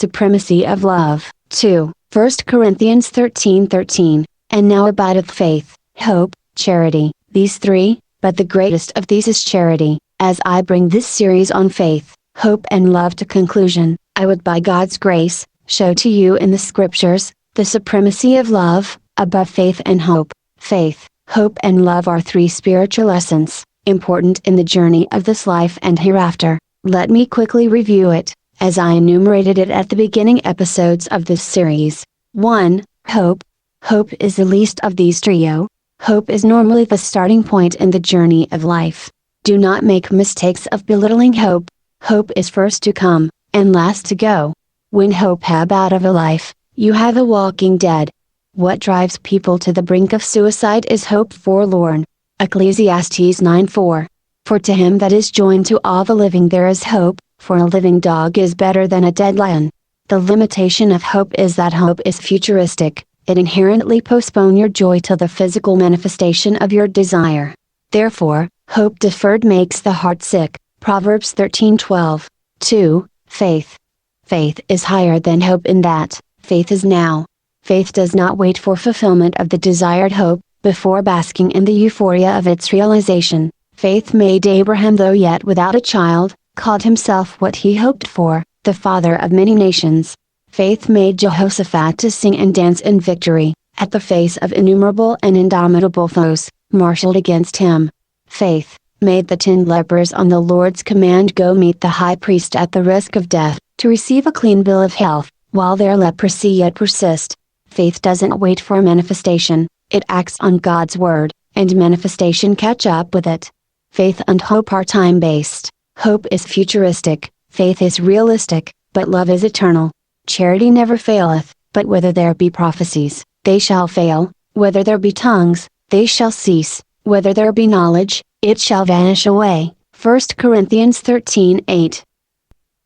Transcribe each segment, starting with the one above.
supremacy of love. 2. 1 Corinthians 13:13, and now abideth faith, hope, charity, these three, but the greatest of these is charity. As I bring this series on faith, hope and love to conclusion, I would by God's grace, show to you in the scriptures, the supremacy of love, above faith and hope. Faith, hope and love are three spiritual essence, important in the journey of this life and hereafter. Let me quickly review it, as I enumerated it at the beginning episodes of this series. 1. Hope. Hope is the least of these trio. Hope is normally the starting point in the journey of life. Do not make mistakes of belittling hope. Hope is first to come, and last to go. When hope have out of a life, you have a walking dead. What drives people to the brink of suicide is hope forlorn. Ecclesiastes 9:4. For to him that is joined to all the living there is hope, for a living dog is better than a dead lion. The limitation of hope is that hope is futuristic, it inherently postpones your joy till the physical manifestation of your desire. Therefore, hope deferred makes the heart sick, Proverbs 13:12. 2. Faith. Faith is higher than hope in that, faith is now. Faith does not wait for fulfillment of the desired hope, before basking in the euphoria of its realization. Faith made Abraham, though yet without a child, called himself what he hoped for, the father of many nations. Faith made Jehoshaphat to sing and dance in victory, at the face of innumerable and indomitable foes, marshaled against him. Faith made the 10 lepers on the Lord's command go meet the high priest at the risk of death, to receive a clean bill of health, while their leprosy yet persist. Faith doesn't wait for manifestation, it acts on God's word, and manifestation catch up with it. Faith and hope are time-based. Hope is futuristic, faith is realistic, but love is eternal. Charity never faileth, but whether there be prophecies, they shall fail, whether there be tongues, they shall cease, whether there be knowledge, it shall vanish away. 1 Corinthians 13:8.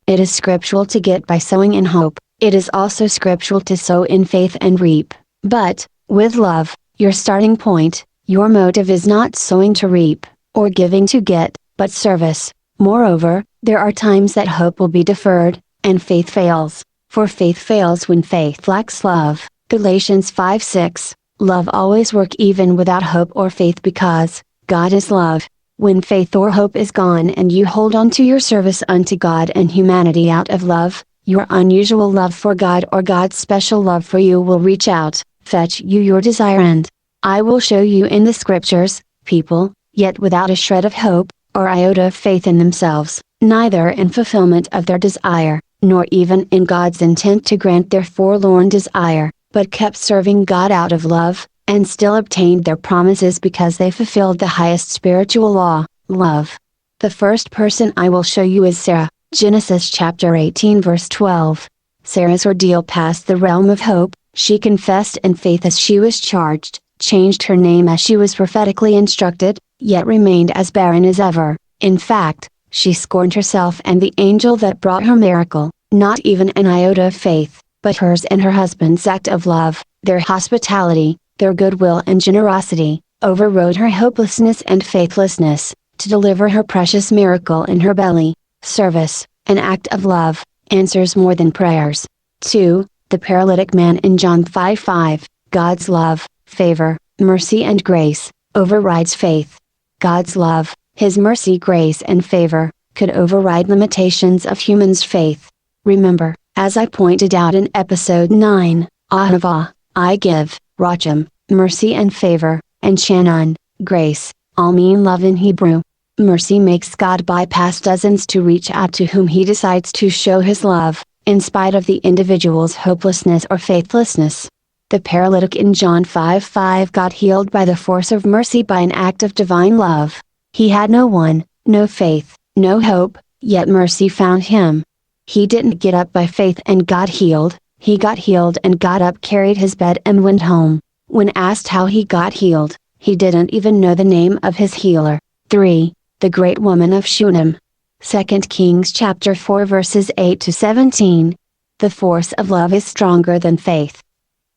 It is scriptural to get by sowing in hope, it is also scriptural to sow in faith and reap. But, with love, your starting point, your motive is not sowing to reap, or giving to get, but service. Moreover, there are times that hope will be deferred, and faith fails, for faith fails when faith lacks love. Galatians 5:6. Love always work even without hope or faith because, God is love. When faith or hope is gone and you hold on to your service unto God and humanity out of love, your unusual love for God or God's special love for you will reach out, fetch you your desire, and I will show you in the scriptures, people, yet without a shred of hope, or iota of faith in themselves, neither in fulfillment of their desire, nor even in God's intent to grant their forlorn desire, but kept serving God out of love, and still obtained their promises because they fulfilled the highest spiritual law, love. The first person I will show you is Sarah, Genesis chapter 18 verse 12. Sarah's ordeal passed the realm of hope, she confessed in faith as she was charged, changed her name as she was prophetically instructed, yet remained as barren as ever. In fact, she scorned herself and the angel that brought her miracle, not even an iota of faith, but hers and her husband's act of love, their hospitality, their goodwill and generosity, overrode her hopelessness and faithlessness, to deliver her precious miracle in her belly. Service, an act of love, answers more than prayers. 2. The paralytic man in John 5:5, God's love, favor, mercy and grace, overrides faith. God's love, His mercy, grace and favor, could override limitations of humans' faith. Remember, as I pointed out in episode 9, Ahava, I give, Racham, mercy and favor, and Shannon, grace, all mean love in Hebrew. Mercy makes God bypass dozens to reach out to whom He decides to show His love, in spite of the individual's hopelessness or faithlessness. The paralytic in John 5:5 got healed by the force of mercy by an act of divine love. He had no one, no faith, no hope, yet mercy found him. He didn't get up by faith and got healed, he got healed and got up, carried his bed and went home. When asked how he got healed, he didn't even know the name of his healer. 3. The great woman of Shunem. 2 Kings chapter 4 verses 8 to 17. The force of love is stronger than faith.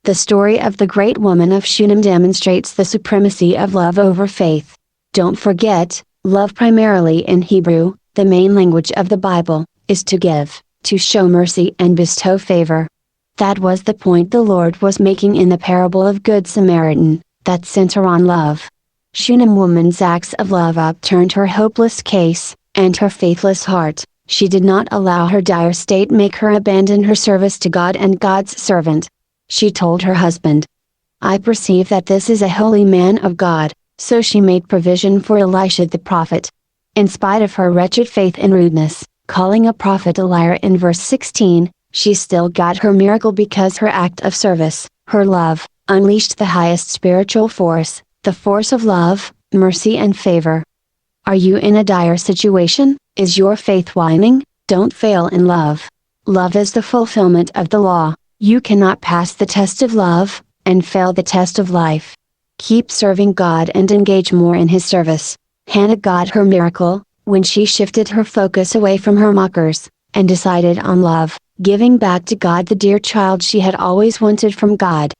The story of the great woman of Shunem demonstrates the supremacy of love over faith. Don't forget, love primarily in Hebrew, the main language of the Bible, is to give. to show mercy and bestow favor. That was the point the Lord was making in the parable of Good Samaritan, that center on love. Shunem woman's acts of love upturned her hopeless case, and her faithless heart. She did not allow her dire state make her abandon her service to God and God's servant. She told her husband, "I perceive that this is a holy man of God," so she made provision for Elisha the prophet. In spite of her wretched faith and rudeness, calling a prophet a liar in verse 16, she still got her miracle because her act of service, her love, unleashed the highest spiritual force, the force of love, mercy and favor. Are you in a dire situation? Is your faith waning? Don't fail in love. Love is the fulfillment of the law. You cannot pass the test of love, and fail the test of life. Keep serving God and engage more in His service. Hannah got her miracle, when she shifted her focus away from her mockers, and decided on love, giving back to God the dear child she had always wanted from God.